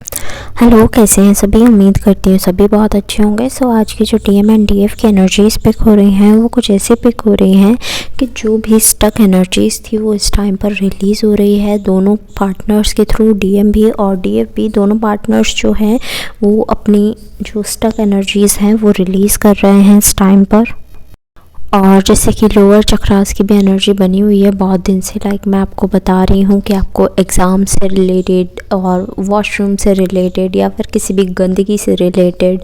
Hello, कैसे हैं सभी। उम्मीद करती हूँ सभी बहुत अच्छे होंगे। सो आज की जो डीएम एंड डीएफ की एनर्जीज़ पिक हो रही हैं वो कुछ ऐसे पिक हो रही हैं कि जो भी स्टक एनर्जीज़ थी वो इस टाइम पर रिलीज़ हो रही है दोनों पार्टनर्स के थ्रू। डीएम भी और डीएफ भी, दोनों पार्टनर्स जो हैं वो अपनी जो स्टक एनर्जीज़ हैं वो रिलीज़ कर रहे हैं इस टाइम पर। और जैसे कि लोअर चक्रास की भी एनर्जी बनी हुई है बहुत दिन से। लाइक मैं आपको बता रही हूँ कि आपको एग्ज़ाम से रिलेटेड और वॉशरूम से रिलेटेड या फिर किसी भी गंदगी से रिलेटेड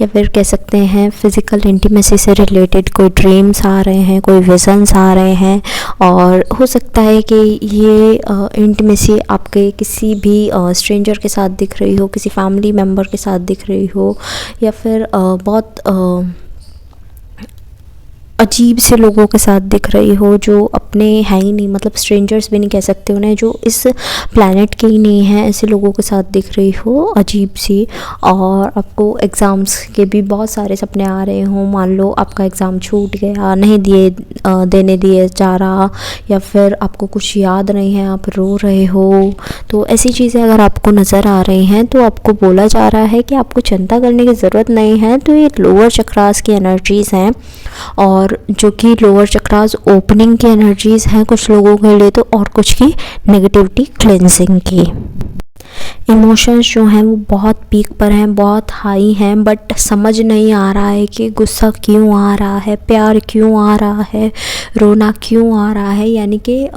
या फिर कह सकते हैं फ़िज़िकल इंटीमेसी से रिलेटेड कोई ड्रीम्स आ रहे हैं, कोई विज़न्स आ रहे हैं। और हो सकता है कि ये इंटीमेसी आपके किसी भी स्ट्रेंजर के साथ दिख रही हो, किसी फैमिली मेम्बर के साथ दिख रही हो, या फिर बहुत अजीब से लोगों के साथ दिख रही हो जो अपने हैं ही नहीं, मतलब स्ट्रेंजर्स भी नहीं कह सकते उन्हें, जो इस प्लैनेट के ही नहीं हैं, ऐसे लोगों के साथ दिख रही हो अजीब सी। और आपको एग्ज़ाम्स के भी बहुत सारे सपने आ रहे हों। मान लो आपका एग्ज़ाम छूट गया, नहीं देने दिए जा रहा, या फिर आपको कुछ याद नहीं है, आप रो रहे हो। तो ऐसी चीज़ें अगर आपको नज़र आ रही हैं तो आपको बोला जा रहा है कि आपको चिंता करने की ज़रूरत नहीं है। तो ये लोअर चक्रास की एनर्जीज़ हैं, और जो कि लोअर चक्रास ओपनिंग की एनर्जीज़ हैं कुछ लोगों के लिए, तो और कुछ की नेगेटिविटी क्लेंजिंग की। इमोशंस जो हैं वो बहुत पीक पर हैं, बहुत हाई हैं, बट समझ नहीं आ रहा है कि गुस्सा क्यों आ रहा है, प्यार क्यों आ रहा है, रोना क्यों आ रहा है। यानी कि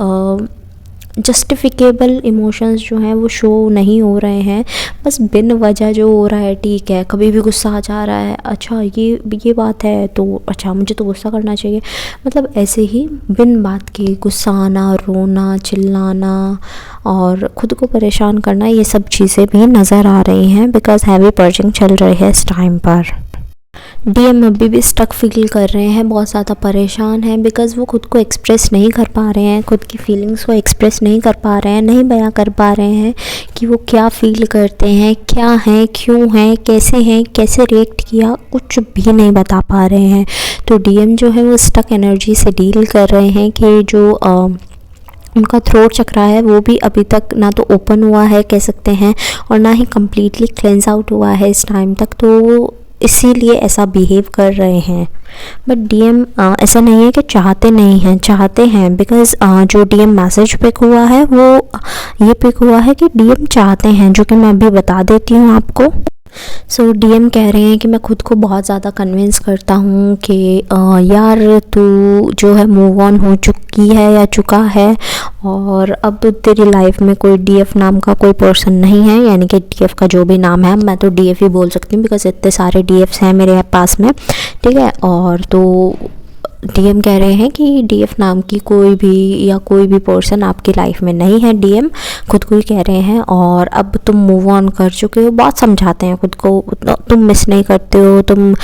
जस्टिफिकेबल इमोशंस जो हैं वो शो नहीं हो रहे हैं। बस बिन वजह जो हो रहा है, ठीक है, कभी भी गुस्सा आ जा रहा है, अच्छा ये बात है तो अच्छा मुझे तो गुस्सा करना चाहिए। मतलब ऐसे ही बिन बात के गुस्सा आना, रोना, चिल्लाना और ख़ुद को परेशान करना, ये सब चीज़ें भी नज़र आ रही हैं बिकॉज़ हैवी पर्जिंग चल रही है इस टाइम पर। डीएम अभी भी स्टक फील कर रहे हैं, बहुत ज़्यादा परेशान हैं बिकॉज़ वो खुद को एक्सप्रेस नहीं कर पा रहे हैं, खुद की फीलिंग्स को एक्सप्रेस नहीं कर पा रहे हैं, नहीं बयां कर पा रहे हैं कि वो क्या फ़ील करते हैं, क्या हैं, क्यों हैं, कैसे रिएक्ट किया, कुछ भी नहीं बता पा रहे हैं। तो डीएम जो है वो स्टक एनर्जी से डील कर रहे हैं कि जो उनका थ्रोट चक्रा है वो भी अभी तक ना तो ओपन हुआ है कह सकते हैं, और ना ही कम्प्लीटली क्लेंस आउट हुआ है इस टाइम तक। तो इसीलिए ऐसा बिहेव कर रहे हैं। बट डीएम ऐसा नहीं है कि चाहते नहीं हैं, चाहते हैं बिकॉज़ जो डीएम मैसेज पिक हुआ है वो ये पिक हुआ है कि डीएम चाहते हैं, जो कि मैं अभी बता देती हूँ आपको। सो डीएम कह रहे हैं कि मैं खुद को बहुत ज़्यादा कन्विंस करता हूँ कि यार तू जो है मूव ऑन हो चुकी है या चुका है, और अब तेरी लाइफ में कोई डीएफ नाम का कोई पर्सन नहीं है। यानी कि डीएफ का जो भी नाम है, मैं तो डीएफ ही बोल सकती हूँ बिकॉज इतने सारे डीएफ्स हैं मेरे पास में, ठीक है। और तो डीएम कह रहे हैं कि डीएफ नाम की कोई भी पर्सन आपकी लाइफ में नहीं है। डीएम खुद को ही कह रहे हैं, और अब तुम मूव ऑन कर चुके हो। बहुत समझाते हैं खुद को, तुम मिस नहीं करते हो, तुम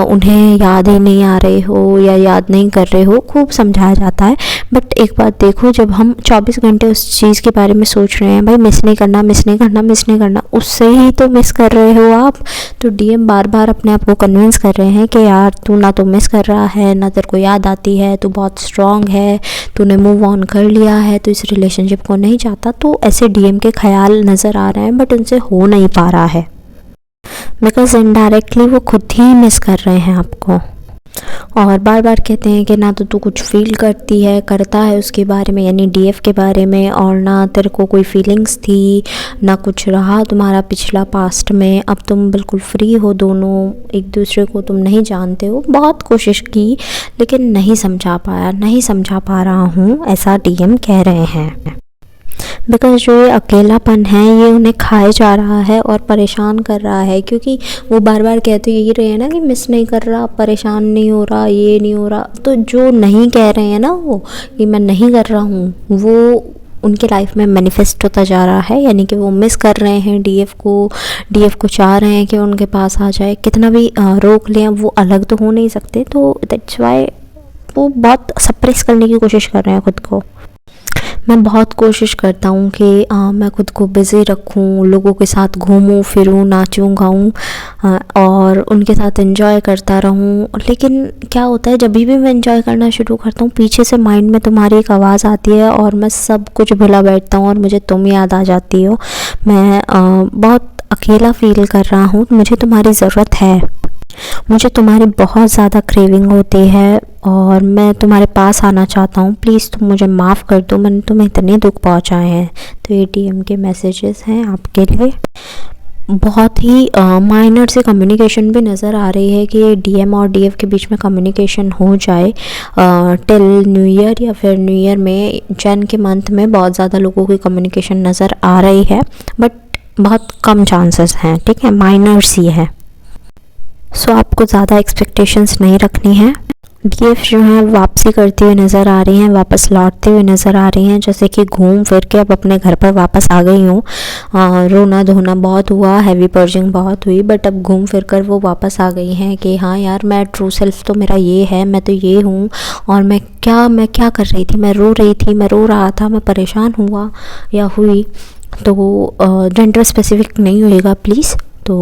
उन्हें याद ही नहीं आ रहे हो या याद नहीं कर रहे हो, खूब समझाया जाता है। बट एक बात देखो, जब हम 24 घंटे उस चीज़ के बारे में सोच रहे हैं, भाई मिस नहीं करना, उससे ही तो मिस कर रहे हो आप। तो डीएम बार बार अपने आप को कन्विंस कर रहे हैं कि यार तू ना तो मिस कर रहा है, ना को याद आती है, तू बहुत स्ट्रॉन्ग है, तूने मूव ऑन कर लिया है, तो इस रिलेशनशिप को नहीं चाहता। तो ऐसे डीएम के ख्याल नज़र आ रहे हैं, बट उनसे हो नहीं पा रहा है बिकॉज इनडायरेक्टली वो खुद ही मिस कर रहे हैं आपको। और बार बार कहते हैं कि ना तो तू कुछ फील करता है उसके बारे में, यानी डीएफ के बारे में, और ना तेरे को कोई फीलिंग्स थी, ना कुछ रहा तुम्हारा पिछला पास्ट में। अब तुम बिल्कुल फ्री हो, दोनों एक दूसरे को तुम नहीं जानते हो। बहुत कोशिश की लेकिन नहीं समझा पा रहा हूँ, ऐसा डीएम कह रहे हैं। बिकॉज जो ये अकेलापन है ये उन्हें खाए जा रहा है और परेशान कर रहा है, क्योंकि वो बार बार कहते यही रहे हैं ना कि मिस नहीं कर रहा, परेशान नहीं हो रहा, ये नहीं हो रहा। तो जो नहीं कह रहे हैं ना वो कि मैं नहीं कर रहा हूँ, वो उनके लाइफ में मैनिफेस्ट होता जा रहा है। यानी कि वो मिस कर रहे हैं डीएफ को चाह रहे हैं कि उनके पास आ जाए। कितना भी रोक लें, वो अलग तो हो नहीं सकते। तो दैट्स वाई वो बहुत सप्रेस करने की कोशिश कर रहे हैं खुद को। मैं बहुत कोशिश करता हूँ कि मैं खुद को बिज़ी रखूँ, लोगों के साथ घूमूं फिरूं, नाचूं गाऊं और उनके साथ एंजॉय करता रहूँ। लेकिन क्या होता है, जब भी मैं एंजॉय करना शुरू करता हूँ, पीछे से माइंड में तुम्हारी एक आवाज़ आती है और मैं सब कुछ भुला बैठता हूँ और मुझे तुम याद आ जाती हो। मैं बहुत अकेला फील कर रहा हूँ, मुझे तुम्हारी ज़रूरत है, मुझे तुम्हारी बहुत ज़्यादा क्रेविंग होती है और मैं तुम्हारे पास आना चाहता हूँ, प्लीज़ तुम मुझे माफ़ कर दो, मैंने तुम्हें इतने दुख पहुँचाए हैं। तो ये डीएम के मैसेजेस हैं आपके लिए। बहुत ही माइनर से कम्युनिकेशन भी नज़र आ रही है कि डीएम और डीएफ के बीच में कम्युनिकेशन हो जाए टिल न्यू ईयर, या फिर न्यू ईयर में जैन के मंथ में बहुत ज़्यादा लोगों की कम्युनिकेशन नज़र आ रही है, बट बहुत कम चांसेस हैं, ठीक है, माइनर सी है। सो आपको ज़्यादा एक्सपेक्टेशंस नहीं रखनी है। डीएफ जो है वापसी करती हुई नज़र आ रही हैं, वापस लौटते हुए नज़र आ रही हैं, जैसे कि घूम फिर के अब अपने घर पर वापस आ गई हूँ। रोना धोना बहुत हुआ, हैवी पर्जिंग बहुत हुई, बट अब घूम फिर कर वो वापस आ गई हैं कि हाँ यार, मैं ट्रू सेल्फ तो मेरा ये है, मैं तो ये हूँ। और मैं क्या कर रही थी, मैं रो रही थी, मैं रो रहा था, मैं परेशान हुआ या हुई, तो जेंडर स्पेसिफिक नहीं होएगा प्लीज़। तो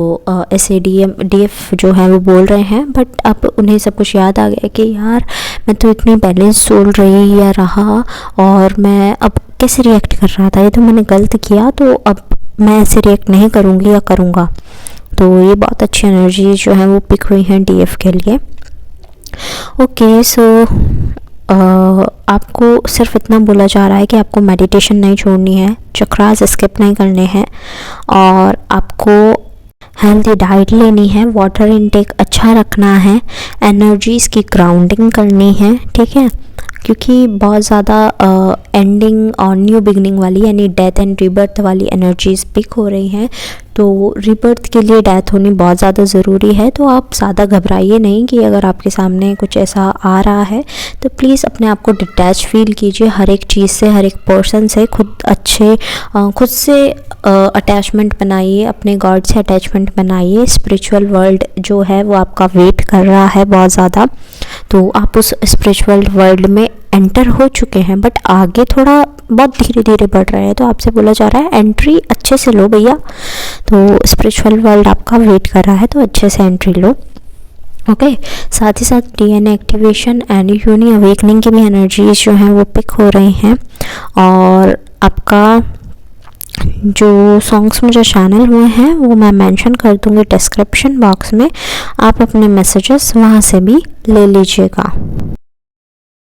ऐसे डीएफ जो है वो बोल रहे हैं, बट अब उन्हें सब कुछ याद आ गया कि यार मैं तो इतनी बैलेंस सोल रही या रहा, और मैं अब कैसे रिएक्ट कर रहा था, ये तो मैंने गलत किया, तो अब मैं ऐसे रिएक्ट नहीं करूँगी या करूँगा। तो ये बहुत अच्छी एनर्जी जो है वो पिक हुई हैं डीएफ के लिए। ओके, सो आपको सिर्फ इतना बोला जा रहा है कि आपको मेडिटेशन नहीं छोड़नी है, चक्रास स्किप नहीं करने हैं, और आपको हेल्दी डाइट लेनी है, वाटर इनटेक अच्छा रखना है, एनर्जीज़ की ग्राउंडिंग करनी है, ठीक है, क्योंकि बहुत ज़्यादा एंडिंग और न्यू बिगनिंग वाली यानी डेथ एंड रीबर्थ वाली एनर्जीज़ पिक हो रही हैं। तो रीबर्थ के लिए डेथ होनी बहुत ज़्यादा ज़रूरी है। तो आप ज़्यादा घबराइए नहीं कि अगर आपके सामने कुछ ऐसा आ रहा है, तो प्लीज़ अपने आप को डिटैच फील कीजिए हर एक चीज़ से, हर एक पर्सन से। खुद से अटैचमेंट बनाइए, अपने गॉड से अटैचमेंट बनाइए। स्पिरिचुअल वर्ल्ड जो है वो आपका वेट कर रहा है बहुत ज़्यादा, तो आप उस स्पिरिचुअल वर्ल्ड में एंटर हो चुके हैं, बट आगे थोड़ा बहुत धीरे धीरे बढ़ रहे हैं। तो आपसे बोला जा रहा है एंट्री अच्छे से लो भैया। तो स्पिरिचुअल वर्ल्ड आपका वेट कर रहा है, तो अच्छे से एंट्री लो। ओके, साथ ही साथ डीएनए एक्टिवेशन एंड यूनि अवेकनिंग की भी एनर्जीज जो हैं वो पिक हो रही हैं। और आपका जो सॉन्ग्स मुझे चैनल हुए हैं वो मैं मेंशन कर दूँगी डिस्क्रिप्शन बॉक्स में, आप अपने मैसेजेस वहाँ से भी ले लीजिएगा।